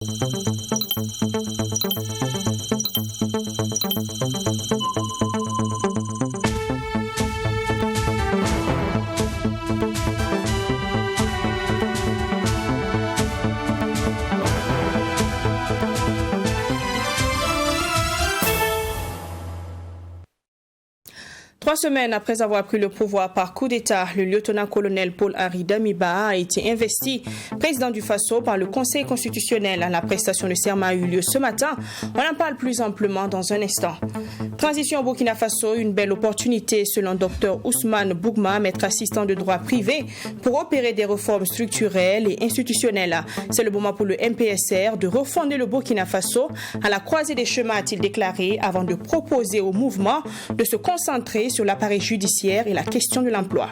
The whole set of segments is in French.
3 semaines après avoir pris le pouvoir par coup d'État, le lieutenant-colonel Paul-Henri Damiba a été investi président du Faso par le Conseil constitutionnel. La prestation de serment a eu lieu ce matin. On en parle plus amplement dans un instant. Transition au Burkina Faso, une belle opportunité selon Dr Ousmane Bougma, maître assistant de droit privé, pour opérer des réformes structurelles et institutionnelles. C'est le moment pour le MPSR de refonder le Burkina Faso à la croisée des chemins, a-t-il déclaré, avant de proposer au mouvement de se concentrer sur l'appareil judiciaire et la question de l'emploi.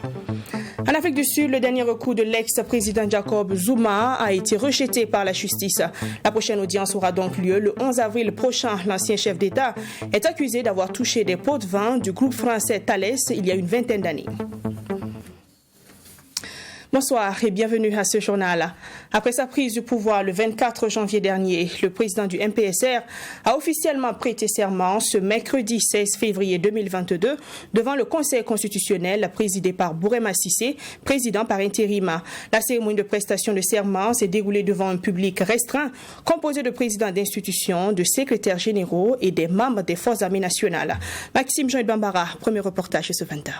En Afrique du Sud, le dernier recours de l'ex-président Jacob Zuma a été rejeté par la justice. La prochaine audience aura donc lieu le 11 avril prochain. L'ancien chef d'État est accusé d'avoir touché des pots de vin du groupe français Thales il y a une vingtaine d'années. Bonsoir et bienvenue à ce journal. Après sa prise du pouvoir le 24 janvier dernier, le président du MPSR a officiellement prêté serment ce mercredi 16 février 2022 devant le Conseil constitutionnel présidé par Bourema Sissé, président par intérim. La cérémonie de prestation de serment s'est déroulée devant un public restreint composé de présidents d'institutions, de secrétaires généraux et des membres des forces armées nationales. Maxime Jean Bambara, premier reportage ce 20h.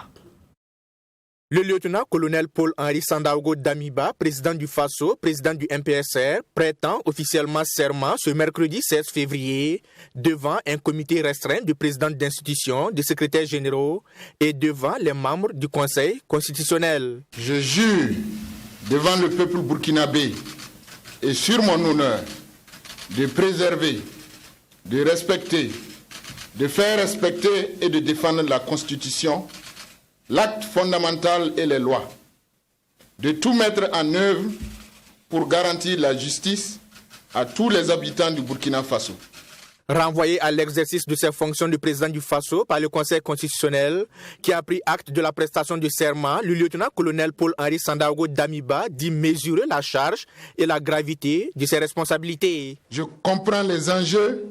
Le lieutenant-colonel Paul-Henri Sandaogo Damiba, président du Faso, président du MPSR, prêtant officiellement serment ce mercredi 16 février devant un comité restreint de présidents d'institutions, de secrétaires généraux et devant les membres du Conseil constitutionnel. Je jure devant le peuple burkinabé et sur mon honneur de préserver, de respecter, de faire respecter et de défendre la Constitution, l'acte fondamental et les lois, de tout mettre en œuvre pour garantir la justice à tous les habitants du Burkina Faso. Renvoyé à l'exercice de ses fonctions de président du Faso par le Conseil constitutionnel, qui a pris acte de la prestation de serment, le lieutenant-colonel Paul-Henri Sandaogo Damiba dit mesurer la charge et la gravité de ses responsabilités. Je comprends les enjeux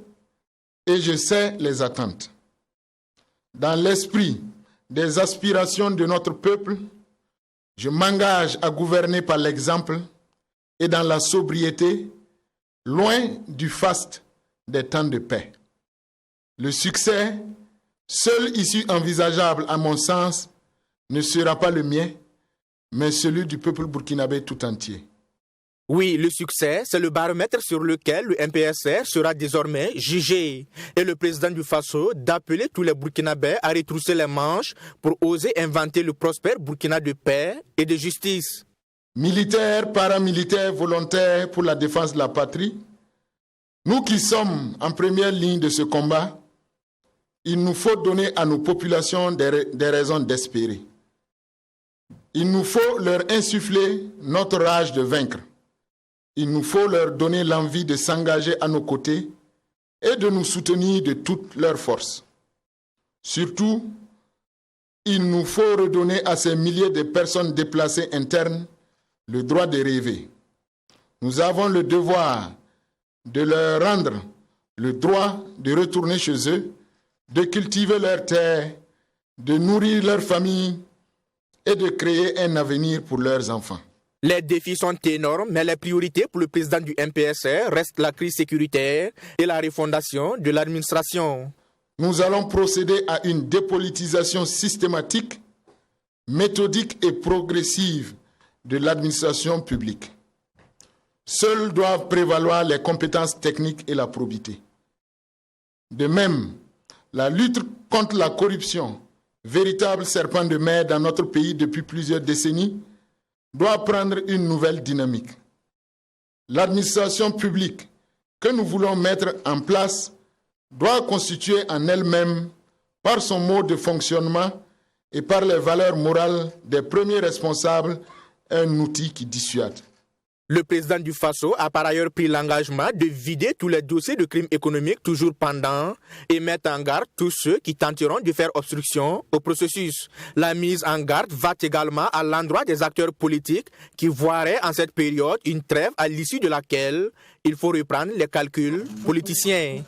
et je sais les attentes. Dans l'esprit des aspirations de notre peuple, je m'engage à gouverner par l'exemple et dans la sobriété, loin du faste des temps de paix. Le succès, seul issue envisageable à mon sens, ne sera pas le mien, mais celui du peuple burkinabé tout entier. Oui, le succès, c'est le baromètre sur lequel le MPSR sera désormais jugé. Et le président du Faso d'appeler tous les Burkinabés à retrousser les manches pour oser inventer le prospère Burkina de paix et de justice. Militaires, paramilitaires, volontaires pour la défense de la patrie, nous qui sommes en première ligne de ce combat, il nous faut donner à nos populations des raisons d'espérer. Il nous faut leur insuffler notre rage de vaincre. Il nous faut leur donner l'envie de s'engager à nos côtés et de nous soutenir de toutes leurs forces. Surtout, il nous faut redonner à ces milliers de personnes déplacées internes le droit de rêver. Nous avons le devoir de leur rendre le droit de retourner chez eux, de cultiver leurs terres, de nourrir leurs familles et de créer un avenir pour leurs enfants. Les défis sont énormes, mais les priorités pour le président du MPSR restent la crise sécuritaire et la refondation de l'administration. Nous allons procéder à une dépolitisation systématique, méthodique et progressive de l'administration publique. Seules doivent prévaloir les compétences techniques et la probité. De même, la lutte contre la corruption, véritable serpent de mer dans notre pays depuis plusieurs décennies, doit prendre une nouvelle dynamique. L'administration publique que nous voulons mettre en place doit constituer en elle-même, par son mode de fonctionnement et par les valeurs morales des premiers responsables, un outil qui dissuade. Le président du Faso a par ailleurs pris l'engagement de vider tous les dossiers de crimes économiques toujours pendants et mettre en garde tous ceux qui tenteront de faire obstruction au processus. La mise en garde va également à l'endroit des acteurs politiques qui voiraient en cette période une trêve à l'issue de laquelle il faut reprendre les calculs politiciens.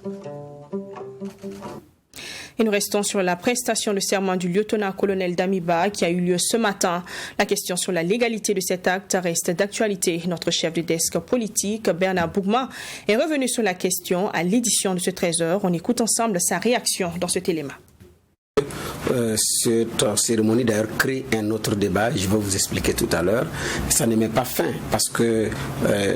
Et nous restons sur la prestation de serment du lieutenant-colonel Damiba qui a eu lieu ce matin. La question sur la légalité de cet acte reste d'actualité. Notre chef de desk politique, Bernard Bougma, est revenu sur la question à l'édition de ce 13h. On écoute ensemble sa réaction dans cet élément. Cette cérémonie d'ailleurs crée un autre débat, je vais vous expliquer tout à l'heure. Ça ne met pas fin parce que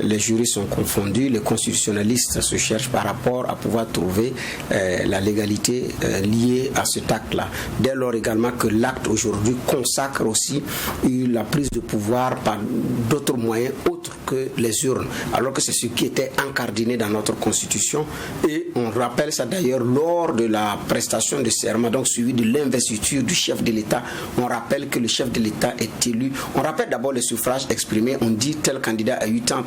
les jurys sont confondus, les constitutionnalistes se cherchent par rapport à pouvoir trouver la légalité liée à cet acte-là. Dès lors également que l'acte aujourd'hui consacre aussi la prise de pouvoir par d'autres moyens autres que les urnes, alors que c'est ce qui était incardiné dans notre constitution. Et on rappelle ça d'ailleurs lors de la prestation de serment, donc suivi de l'investiture du chef de l'État. On rappelle que le chef de l'État est élu. On rappelle d'abord les suffrages exprimés. On dit tel candidat a eu tant.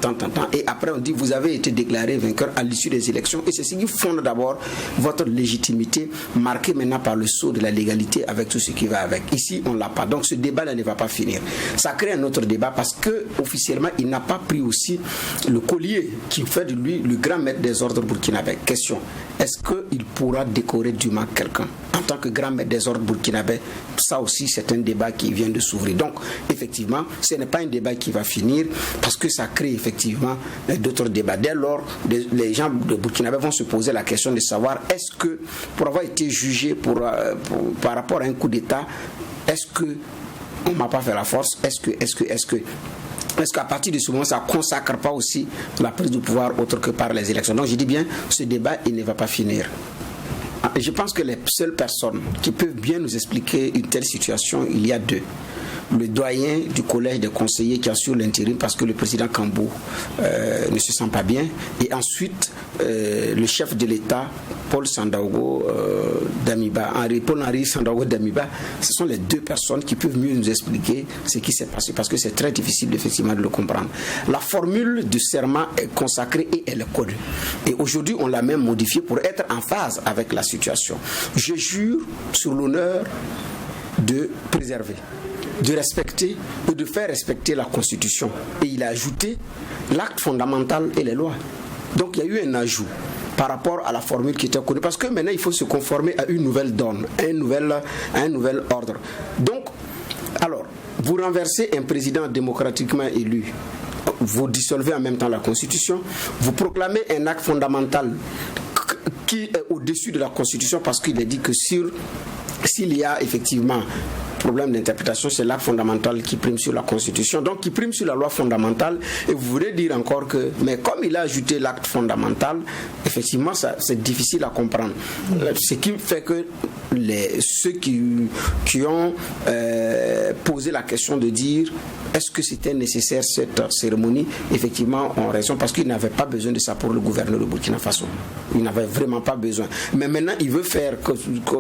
Et après on dit vous avez été déclaré vainqueur à l'issue des élections. Et c'est ce qui fonde d'abord votre légitimité, marquée maintenant par le sceau de la légalité avec tout ce qui va avec. Ici on l'a pas. Donc ce débat-là ne va pas finir. Ça crée un autre débat parce que officiellement il n'a pas pris aussi le collier qui fait de lui le grand maître des ordres burkinabé. Question, est-ce qu'il pourra décorer dûment quelqu'un en tant que grand maître des ordres burkinabé? Ça aussi c'est un débat qui vient de s'ouvrir. Donc effectivement ce n'est pas un débat qui va finir parce que ça crée effectivement d'autres débats. Dès lors les gens de Burkinabé vont se poser la question de savoir est-ce que pour avoir été jugé par rapport à un coup d'État, est-ce que on m'a pas fait la force, est-ce qu'à partir de ce moment, ça ne consacre pas aussi la prise du pouvoir autre que par les élections? Donc je dis bien, ce débat, il ne va pas finir. Je pense que les seules personnes qui peuvent bien nous expliquer une telle situation, il y a deux. Le doyen du collège des conseillers qui assure l'intérim parce que le président Kambou ne se sent pas bien. Et ensuite, le chef de l'État, Paul Sandaogo Damiba, Paul-Henri Sandaogo Damiba, ce sont les deux personnes qui peuvent mieux nous expliquer ce qui s'est passé parce que c'est très difficile effectivement de le comprendre. La formule du serment est consacrée et elle est codée. Et aujourd'hui, on l'a même modifiée pour être en phase avec la situation. Je jure sur l'honneur de préserver, de respecter et de faire respecter la Constitution. Et il a ajouté l'acte fondamental et les lois. Donc il y a eu un ajout par rapport à la formule qui était connue. Parce que maintenant il faut se conformer à une nouvelle donne, à un nouvel ordre. Donc, alors, vous renversez un président démocratiquement élu, vous dissolvez en même temps la Constitution, vous proclamez un acte fondamental qui est au-dessus de la Constitution parce qu'il est dit que s'il y a effectivement problème d'interprétation, c'est l'acte fondamental qui prime sur la Constitution, donc qui prime sur la loi fondamentale. Et vous voulez dire encore que, mais comme il a ajouté l'acte fondamental, effectivement, c'est difficile à comprendre. Ce qui fait que ceux qui ont posé la question de dire est-ce que c'était nécessaire cette cérémonie, effectivement, ont raison parce qu'ils n'avaient pas besoin de ça pour le gouverneur de Burkina Faso. Ils n'avaient vraiment pas besoin. Mais maintenant, il veut faire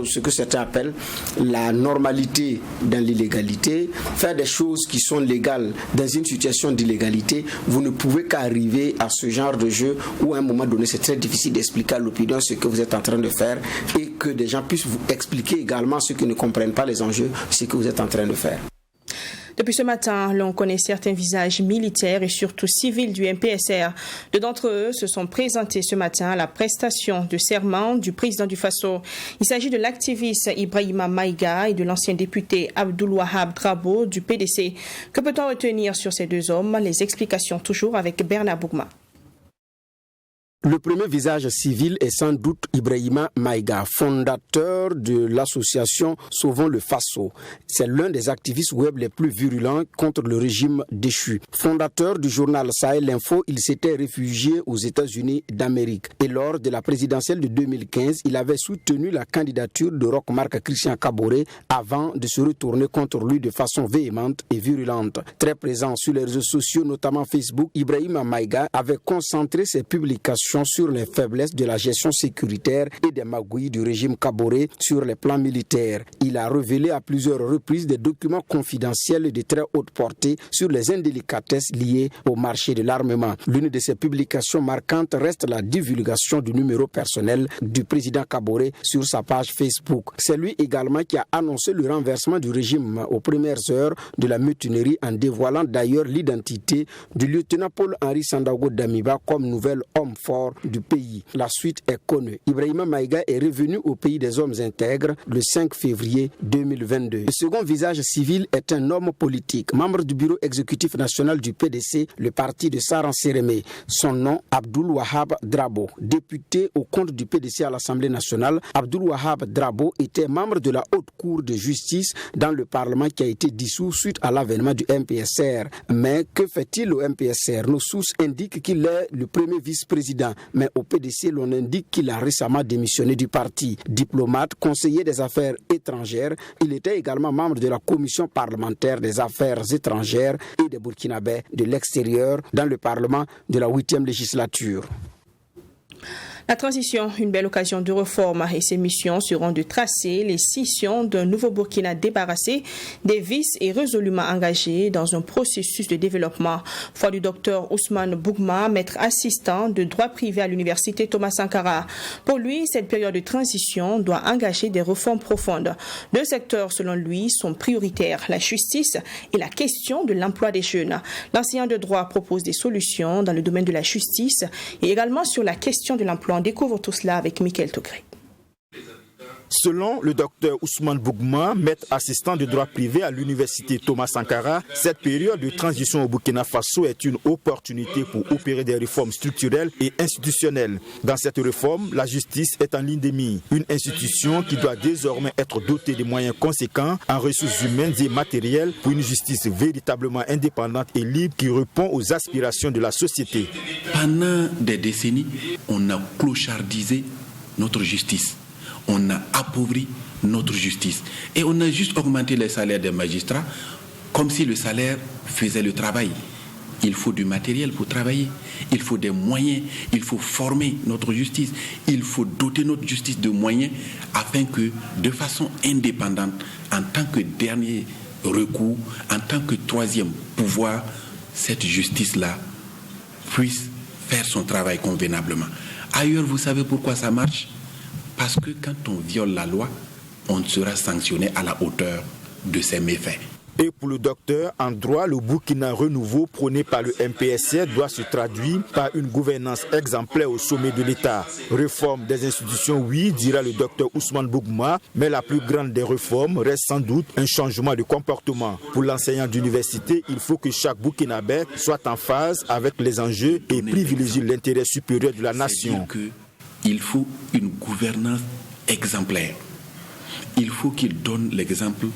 ce que certains appellent la normalité dans l'illégalité, faire des choses qui sont légales dans une situation d'illégalité. Vous ne pouvez qu'arriver à ce genre de jeu où à un moment donné c'est très difficile d'expliquer à l'opinion ce que vous êtes en train de faire et que des gens puissent vous expliquer également, ceux qui ne comprennent pas les enjeux, ce que vous êtes en train de faire. Depuis ce matin, l'on connaît certains visages militaires et surtout civils du MPSR. Deux d'entre eux se sont présentés ce matin à la prestation de serment du président du Faso. Il s'agit de l'activiste Ibrahima Maïga et de l'ancien député Abdoul Wahab Drabo du PDC. Que peut-on retenir sur ces deux hommes? Les explications toujours avec Bernard Bougma. Le premier visage civil est sans doute Ibrahima Maïga, fondateur de l'association Sauvons le Faso. C'est l'un des activistes web les plus virulents contre le régime déchu. Fondateur du journal Sahel Info, il s'était réfugié aux États-Unis d'Amérique. Et lors de la présidentielle de 2015, il avait soutenu la candidature de Roch-Marc Christian Kaboré avant de se retourner contre lui de façon véhémente et virulente. Très présent sur les réseaux sociaux, notamment Facebook, Ibrahima Maïga avait concentré ses publications interrogations sur les faiblesses de la gestion sécuritaire et des magouilles du régime Kaboré sur les plans militaires. Il a révélé à plusieurs reprises des documents confidentiels de très haute portée sur les indélicatesses liées au marché de l'armement. L'une de ces publications marquantes reste la divulgation du numéro personnel du président Kaboré sur sa page Facebook. C'est lui également qui a annoncé le renversement du régime aux premières heures de la mutinerie en dévoilant d'ailleurs l'identité du lieutenant Paul-Henri Sandaogo Damiba comme nouvel homme fort du pays. La suite est connue. Ibrahima Maïga est revenu au pays des hommes intègres le 5 février 2022. Le second visage civil est un homme politique, membre du bureau exécutif national du PDC, le parti de Saran Sérémé. Son nom, Abdoul Wahab Drabo. Député au compte du PDC à l'Assemblée nationale, Abdoul Wahab Drabo était membre de la Haute Cour de justice dans le Parlement qui a été dissous suite à l'avènement du MPSR. Mais que fait-il au MPSR? Nos sources indiquent qu'il est le premier vice-président, mais au PDC, l'on indique qu'il a récemment démissionné du parti. Diplomate, conseiller des affaires étrangères, il était également membre de la commission parlementaire des affaires étrangères et des Burkinabés de l'extérieur dans le Parlement de la 8e législature. La transition, une belle occasion de réforme et ses missions seront de tracer les scissions d'un nouveau Burkina débarrassé des vices et résolument engagé dans un processus de développement. Foi du docteur Ousmane Bougma, maître assistant de droit privé à l'université Thomas Sankara. Pour lui, cette période de transition doit engager des réformes profondes. Deux secteurs, selon lui, sont prioritaires, la justice et la question de l'emploi des jeunes. L'enseignant de droit propose des solutions dans le domaine de la justice et également sur la question de l'emploi. On découvre tout cela avec Michael Togré. Selon le docteur Ousmane Bougma, maître assistant de droit privé à l'université Thomas Sankara, cette période de transition au Burkina Faso est une opportunité pour opérer des réformes structurelles et institutionnelles. Dans cette réforme, la justice est en ligne de mire. Une institution qui doit désormais être dotée de moyens conséquents en ressources humaines et matérielles pour une justice véritablement indépendante et libre qui répond aux aspirations de la société. Pendant des décennies, on a clochardisé notre justice. On a appauvri notre justice. Et on a juste augmenté les salaires des magistrats comme si le salaire faisait le travail. Il faut du matériel pour travailler. Il faut des moyens. Il faut former notre justice. Il faut doter notre justice de moyens afin que, de façon indépendante, en tant que dernier recours, en tant que troisième pouvoir, cette justice-là puisse faire son travail convenablement. Ailleurs, vous savez pourquoi ça marche? Parce que quand on viole la loi, on sera sanctionné à la hauteur de ses méfaits. Et pour le docteur, en droit, le Burkina renouveau prôné par le MPSR doit se traduire par une gouvernance exemplaire au sommet de l'État. Réforme des institutions, oui, dira le docteur Ousmane Bougma, mais la plus grande des réformes reste sans doute un changement de comportement. Pour l'enseignant d'université, il faut que chaque Burkinabé soit en phase avec les enjeux et privilégie l'intérêt supérieur de la nation. Il faut une gouvernance exemplaire. Il faut qu'il donne l'exemple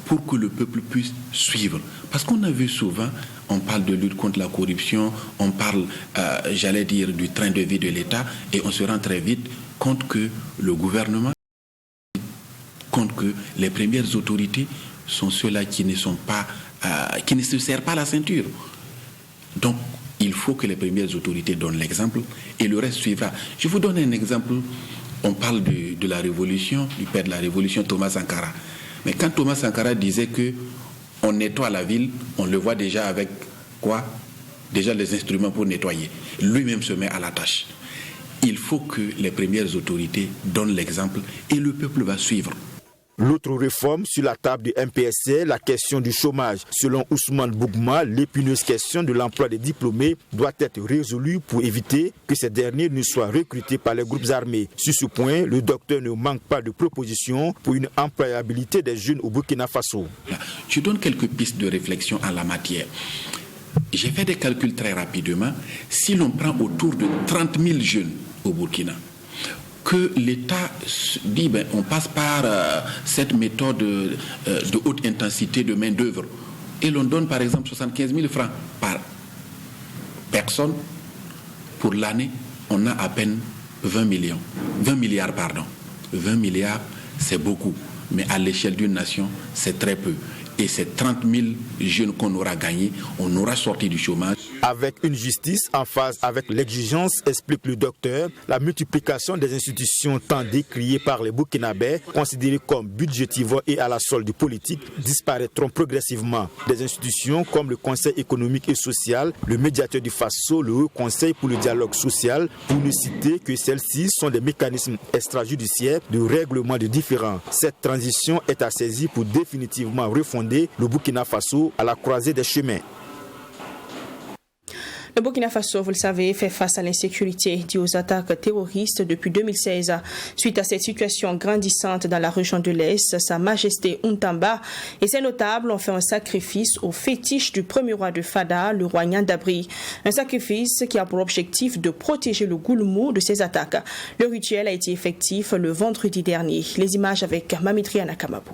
pour que le peuple puisse suivre. Parce qu'on a vu souvent, on parle de lutte contre la corruption, on parle, j'allais dire, du train de vie de l'État, et on se rend très vite compte que le gouvernement, compte que les premières autorités sont ceux-là qui ne sont pas, qui ne se serrent pas la ceinture. Donc, il faut que les premières autorités donnent l'exemple et le reste suivra. Je vous donne un exemple. On parle de la révolution, du père de la révolution, Thomas Sankara. Mais quand Thomas Sankara disait qu'on nettoie la ville, on le voit déjà avec quoi? Déjà les instruments pour nettoyer. Lui-même se met à la tâche. Il faut que les premières autorités donnent l'exemple et le peuple va suivre. L'autre réforme sur la table du MPSR, la question du chômage. Selon Ousmane Bougma, l'épineuse question de l'emploi des diplômés doit être résolue pour éviter que ces derniers ne soient recrutés par les groupes armés. Sur ce point, le docteur ne manque pas de propositions pour une employabilité des jeunes au Burkina Faso. Je donne quelques pistes de réflexion en la matière. J'ai fait des calculs très rapidement. Si l'on prend autour de 30 000 jeunes au Burkina, que l'État dit, on passe par cette méthode de haute intensité de main-d'œuvre et l'on donne par exemple 75 000 francs par personne, pour l'année, on a à peine 20 milliards. 20 milliards, c'est beaucoup, mais à l'échelle d'une nation, c'est très peu. Et ces 30 000 jeunes qu'on aura gagnés, on aura sorti du chômage. avec une justice en phase avec l'exigence, explique le docteur. La multiplication des institutions tant décriées par les Burkinabés, considérées comme budgétivores et à la solde politique, disparaîtront progressivement. Des institutions comme le Conseil économique et social, le médiateur du Faso, le Haut Conseil pour le dialogue social, pour ne citer que celles-ci sont des mécanismes extrajudiciaires de règlement de différends. Cette transition est à saisir pour définitivement refonder le Burkina Faso à la croisée des chemins. Le Burkina Faso, vous le savez, fait face à l'insécurité due aux attaques terroristes depuis 2016. Suite à cette situation grandissante dans la région de l'Est, Sa Majesté Untamba et ses notables ont fait un sacrifice au fétiche du premier roi de Fada, le roi Nyandabri. Un sacrifice qui a pour objectif de protéger le Goulmou de ces attaques. Le rituel a été effectif le vendredi dernier. Les images avec Mamitriana Kamabou.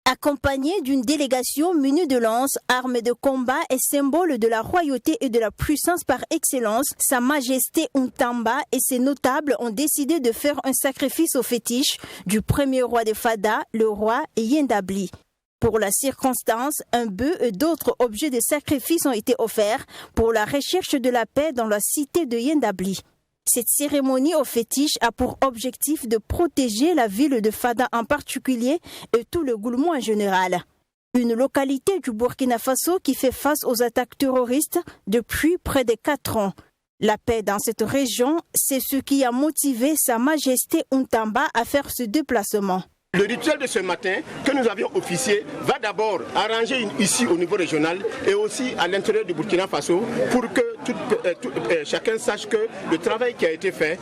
Accompagné d'une délégation munie de lances, armes de combat et symboles de la royauté et de la puissance par excellence, Sa Majesté Untamba et ses notables ont décidé de faire un sacrifice au fétiche du premier roi de Fada, le roi Nyandabri. Pour la circonstance, un bœuf et d'autres objets de sacrifice ont été offerts pour la recherche de la paix dans la cité de Nyandabri. Cette cérémonie au fétiche a pour objectif de protéger la ville de Fada en particulier et tout le Goulmou en général. Une localité du Burkina Faso qui fait face aux attaques terroristes depuis près de 4 ans. La paix dans cette région, c'est ce qui a motivé Sa Majesté Untamba à faire ce déplacement. Le rituel de ce matin que nous avions officié va d'abord arranger ici au niveau régional et aussi à l'intérieur du Burkina Faso pour que chacun sache que le travail qui a été fait,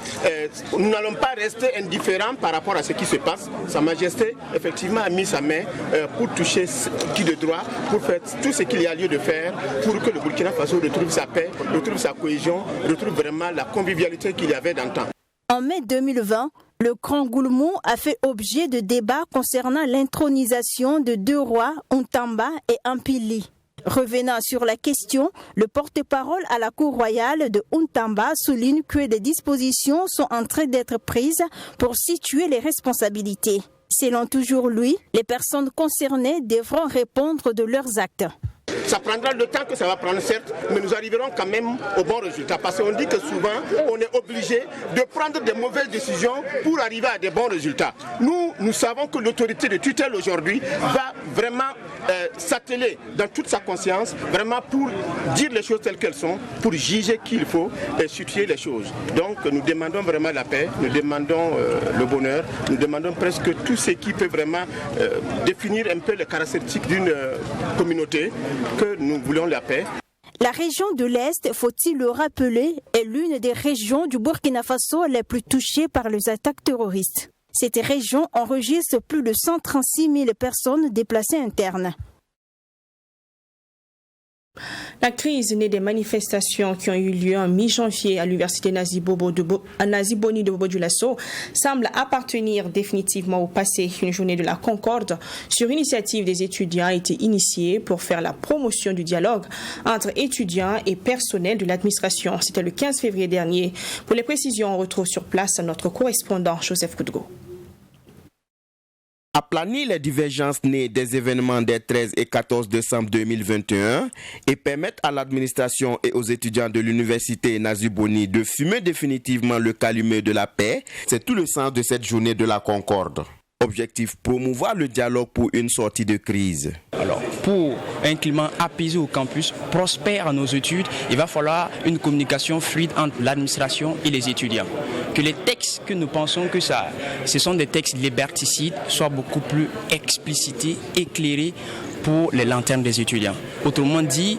nous n'allons pas rester indifférents par rapport à ce qui se passe. Sa Majesté effectivement a mis sa main pour toucher qui de droit, pour faire tout ce qu'il y a lieu de faire pour que le Burkina Faso retrouve sa paix, retrouve sa cohésion, retrouve vraiment la convivialité qu'il y avait d'antan. En mai 2020, le Grand Goulmou a fait objet de débats concernant l'intronisation de 2 rois, Untamba et Ampili. Revenant sur la question, le porte-parole à la cour royale de Untamba souligne que des dispositions sont en train d'être prises pour situer les responsabilités. Selon toujours lui, les personnes concernées devront répondre de leurs actes. Ça prendra le temps que ça va prendre, certes, mais nous arriverons quand même au bon résultat. Parce qu'on dit que souvent, on est obligé de prendre des mauvaises décisions pour arriver à des bons résultats. Nous savons que l'autorité de tutelle aujourd'hui va vraiment s'atteler dans toute sa conscience, vraiment pour dire les choses telles qu'elles sont, pour juger qu'il faut et situer les choses. Donc nous demandons vraiment la paix, nous demandons le bonheur, nous demandons presque tout ce qui peut vraiment définir un peu les caractéristiques d'une communauté, que nous voulons la paix. La région de l'Est, faut-il le rappeler, est l'une des régions du Burkina Faso les plus touchées par les attaques terroristes. Cette région enregistre plus de 136 000 personnes déplacées internes. La crise née des manifestations qui ont eu lieu en mi-janvier à l'université Nazi Boni de Bobo-Dioulasso semble appartenir définitivement au passé. Une journée de la Concorde sur initiative des étudiants a été initiée pour faire la promotion du dialogue entre étudiants et personnel de l'administration. C'était le 15 février dernier. Pour les précisions, on retrouve sur place notre correspondant Joseph Koudgo. Aplanir les divergences nées des événements des 13 et 14 décembre 2021 et permettre à l'administration et aux étudiants de l'université Nazi Boni de fumer définitivement le calumet de la paix, c'est tout le sens de cette journée de la Concorde. Objectif, promouvoir le dialogue pour une sortie de crise. Alors, pour un climat apaisé au campus, prospère à nos études, il va falloir une communication fluide entre l'administration et les étudiants. Que les textes que nous pensons que ce sont des textes liberticides soient beaucoup plus explicités, éclairés pour les lanternes des étudiants. Autrement dit,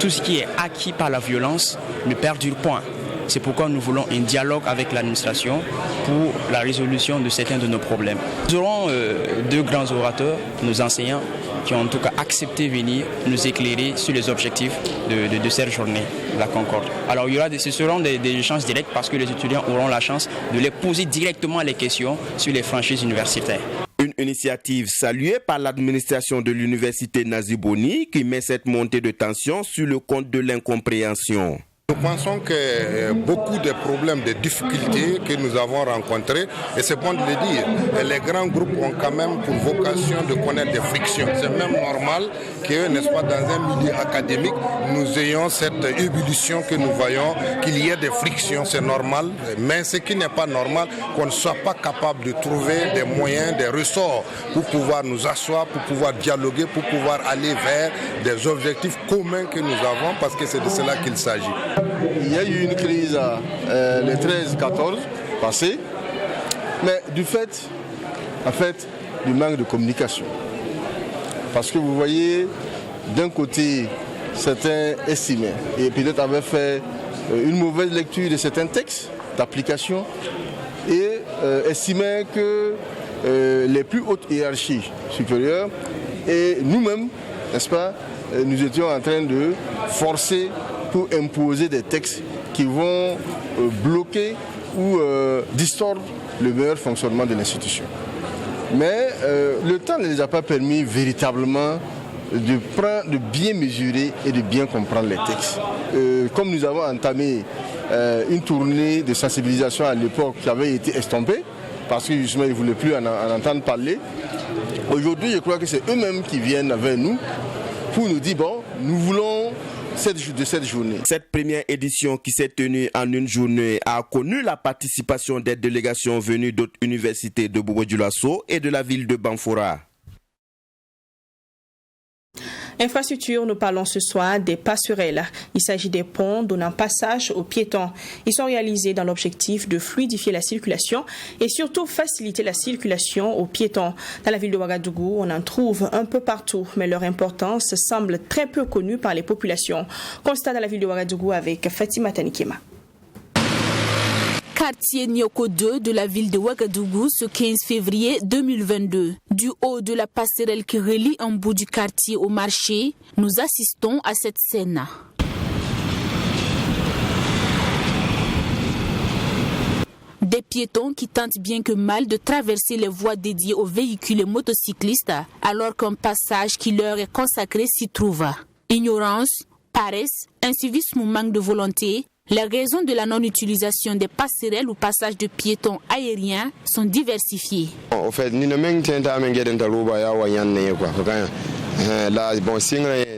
tout ce qui est acquis par la violence ne perdure point. C'est pourquoi nous voulons un dialogue avec l'administration pour la résolution de certains de nos problèmes. Nous aurons 2 grands orateurs, nos enseignants, qui ont en tout cas accepté de venir nous éclairer sur les objectifs de cette journée, la Concorde. Alors ce seront des échanges directs parce que les étudiants auront la chance de les poser directement les questions sur les franchises universitaires. Une initiative saluée par l'administration de l'université Nazi Boni qui met cette montée de tension sur le compte de l'incompréhension. Nous pensons que beaucoup de problèmes, de difficultés que nous avons rencontrés, et c'est bon de le dire, les grands groupes ont quand même pour vocation de connaître des frictions. C'est même normal que, n'est-ce pas, dans un milieu académique, nous ayons cette ébullition que nous voyons, qu'il y ait des frictions, c'est normal. Mais ce qui n'est pas normal, qu'on ne soit pas capable de trouver des moyens, des ressorts pour pouvoir nous asseoir, pour pouvoir dialoguer, pour pouvoir aller vers des objectifs communs que nous avons, parce que c'est de cela qu'il s'agit. Il y a eu une crise le 13-14 passé, mais du fait du manque de communication. Parce que vous voyez, d'un côté, certains estimaient et peut-être avaient fait une mauvaise lecture de certains textes d'application et estimaient que les plus hautes hiérarchies supérieures et nous-mêmes, n'est-ce pas, nous étions en train de forcer pour imposer des textes qui vont bloquer ou distordre le meilleur fonctionnement de l'institution. Mais le temps ne les a pas permis véritablement de bien mesurer et de bien comprendre les textes. Comme nous avons entamé une tournée de sensibilisation à l'époque qui avait été estompée, parce que justement ils ne voulaient plus en entendre parler, aujourd'hui je crois que c'est eux-mêmes qui viennent vers nous pour nous dire, bon, nous voulons de cette journée. Cette première édition qui s'est tenue en une journée a connu la participation des délégations venues d'autres universités de Bobo-Dioulasso et de la ville de Banfora. Infrastructure, nous parlons ce soir des passerelles. Il s'agit des ponts donnant passage aux piétons. Ils sont réalisés dans l'objectif de fluidifier la circulation et surtout faciliter la circulation aux piétons. Dans la ville de Ouagadougou, on en trouve un peu partout, mais leur importance semble très peu connue par les populations. Constat dans la ville de Ouagadougou avec Fatima Tanikema. Quartier Nyoko 2 de la ville de Ouagadougou ce 15 février 2022. Du haut de la passerelle qui relie un bout du quartier au marché, nous assistons à cette scène. Des piétons qui tentent bien que mal de traverser les voies dédiées aux véhicules et motocyclistes alors qu'un passage qui leur est consacré s'y trouve. Ignorance, paresse, incivisme ou manque de volonté. Les raisons de la non-utilisation des passerelles ou passages de piétons aériens sont diversifiées.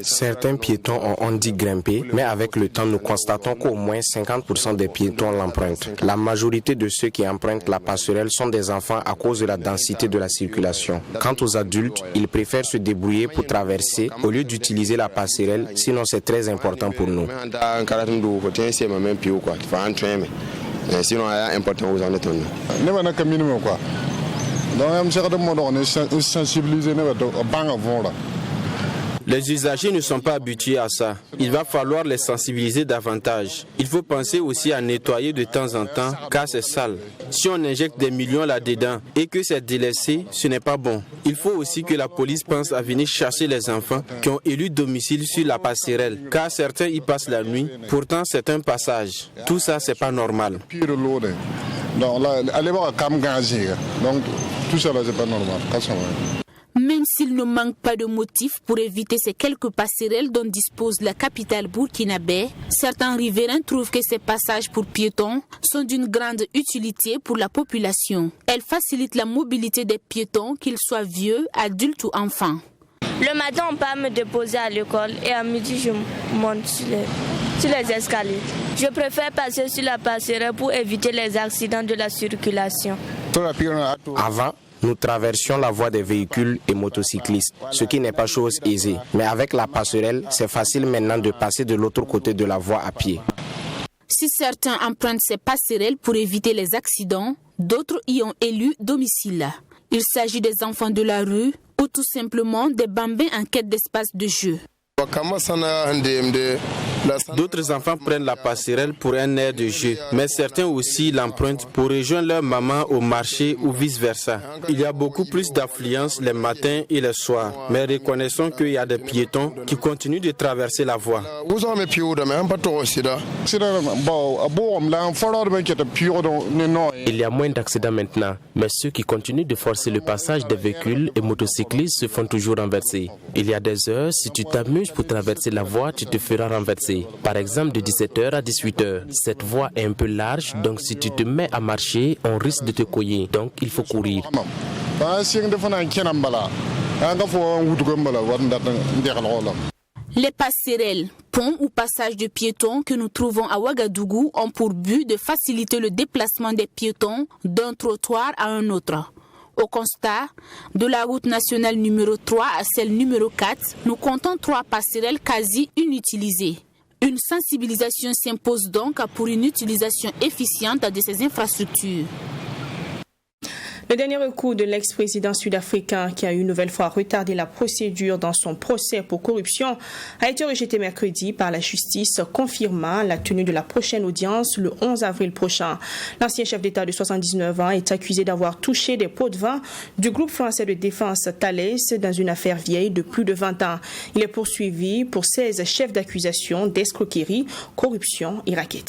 Certains piétons ont dit grimper, mais avec le temps, nous constatons qu'au moins 50% des piétons l'empruntent. La majorité de ceux qui empruntent la passerelle sont des enfants à cause de la densité de la circulation. Quant aux adultes, ils préfèrent se débrouiller pour traverser au lieu d'utiliser la passerelle, sinon c'est très important pour nous. Les usagers ne sont pas habitués à ça. Il va falloir les sensibiliser davantage. Il faut penser aussi à nettoyer de temps en temps car c'est sale. Si on injecte des millions là-dedans et que c'est délaissé, ce n'est pas bon. Il faut aussi que la police pense à venir chercher les enfants qui ont élu domicile sur la passerelle car certains y passent la nuit. Pourtant, c'est un passage. Tout ça, c'est pas normal. Donc, tout ça, c'est pas normal. Même s'il ne manque pas de motifs pour éviter ces quelques passerelles dont dispose la capitale burkinabé, certains riverains trouvent que ces passages pour piétons sont d'une grande utilité pour la population. Elles facilitent la mobilité des piétons, qu'ils soient vieux, adultes ou enfants. Le matin, on part me déposer à l'école et à midi, je monte sur les escaliers. Je préfère passer sur la passerelle pour éviter les accidents de la circulation. Avant, nous traversions la voie des véhicules et motocyclistes, ce qui n'est pas chose aisée. Mais avec la passerelle, c'est facile maintenant de passer de l'autre côté de la voie à pied. Si certains empruntent ces passerelles pour éviter les accidents, d'autres y ont élu domicile. Il s'agit des enfants de la rue ou tout simplement des bambins en quête d'espace de jeu. D'autres enfants prennent la passerelle pour un air de jeu, mais certains aussi l'empruntent pour rejoindre leur maman au marché ou vice-versa. Il y a beaucoup plus d'affluence les matins et les soirs, mais reconnaissons qu'il y a des piétons qui continuent de traverser la voie. Il y a moins d'accidents maintenant, mais ceux qui continuent de forcer le passage des véhicules et motocyclistes se font toujours renverser. Il y a des heures, si tu t'amuses pour traverser la voie, tu te feras renverser. commencer. Par exemple, de 17h à 18h. Cette voie est un peu large, donc si tu te mets à marcher, on risque de te cogner. Donc, il faut courir. Les passerelles, ponts ou passages de piétons que nous trouvons à Ouagadougou ont pour but de faciliter le déplacement des piétons d'un trottoir à un autre. Au constat, de la route nationale numéro 3 à celle numéro 4, nous comptons 3 passerelles quasi inutilisées. Une sensibilisation s'impose donc pour une utilisation efficiente de ces infrastructures. Le dernier recours de l'ex-président sud-africain qui a une nouvelle fois retardé la procédure dans son procès pour corruption a été rejeté mercredi par la justice, confirmant la tenue de la prochaine audience le 11 avril prochain. L'ancien chef d'État de 79 ans est accusé d'avoir touché des pots de vin du groupe français de défense Thales dans une affaire vieille de plus de 20 ans. Il est poursuivi pour 16 chefs d'accusation d'escroquerie, corruption et racket.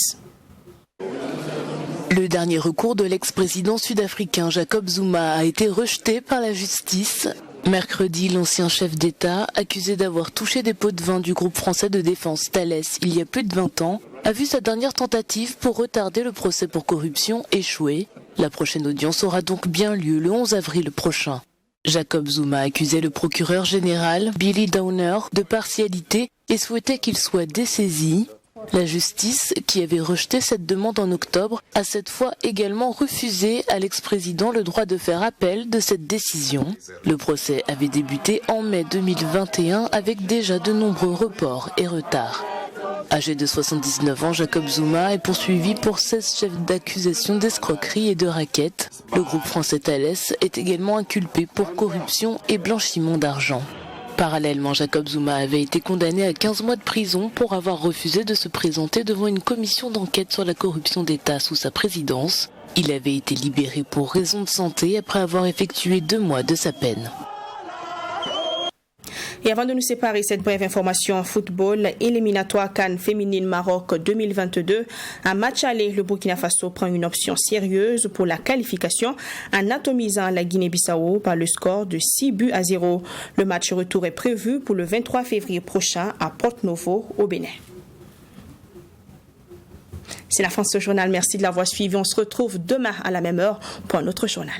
Le dernier recours de l'ex-président sud-africain Jacob Zuma a été rejeté par la justice. Mercredi, l'ancien chef d'État, accusé d'avoir touché des pots de vin du groupe français de défense Thales il y a plus de 20 ans, a vu sa dernière tentative pour retarder le procès pour corruption échouer. La prochaine audience aura donc bien lieu le 11 avril prochain. Jacob Zuma accusait le procureur général, Billy Downer, de partialité et souhaitait qu'il soit dessaisi. La justice, qui avait rejeté cette demande en octobre, a cette fois également refusé à l'ex-président le droit de faire appel de cette décision. Le procès avait débuté en mai 2021 avec déjà de nombreux reports et retards. Âgé de 79 ans, Jacob Zuma est poursuivi pour 16 chefs d'accusation d'escroquerie et de racket. Le groupe français Thales est également inculpé pour corruption et blanchiment d'argent. Parallèlement, Jacob Zuma avait été condamné à 15 mois de prison pour avoir refusé de se présenter devant une commission d'enquête sur la corruption d'État sous sa présidence. Il avait été libéré pour raison de santé après avoir effectué 2 mois de sa peine. Et avant de nous séparer, cette brève information en football, éliminatoire CAN féminine Maroc 2022. Un match aller, le Burkina Faso prend une option sérieuse pour la qualification en atomisant la Guinée-Bissau par le score de 6-0. Le match retour est prévu pour le 23 février prochain à Porto-Novo au Bénin. C'est la fin de ce journal. Merci de l'avoir suivi. On se retrouve demain à la même heure pour un autre journal.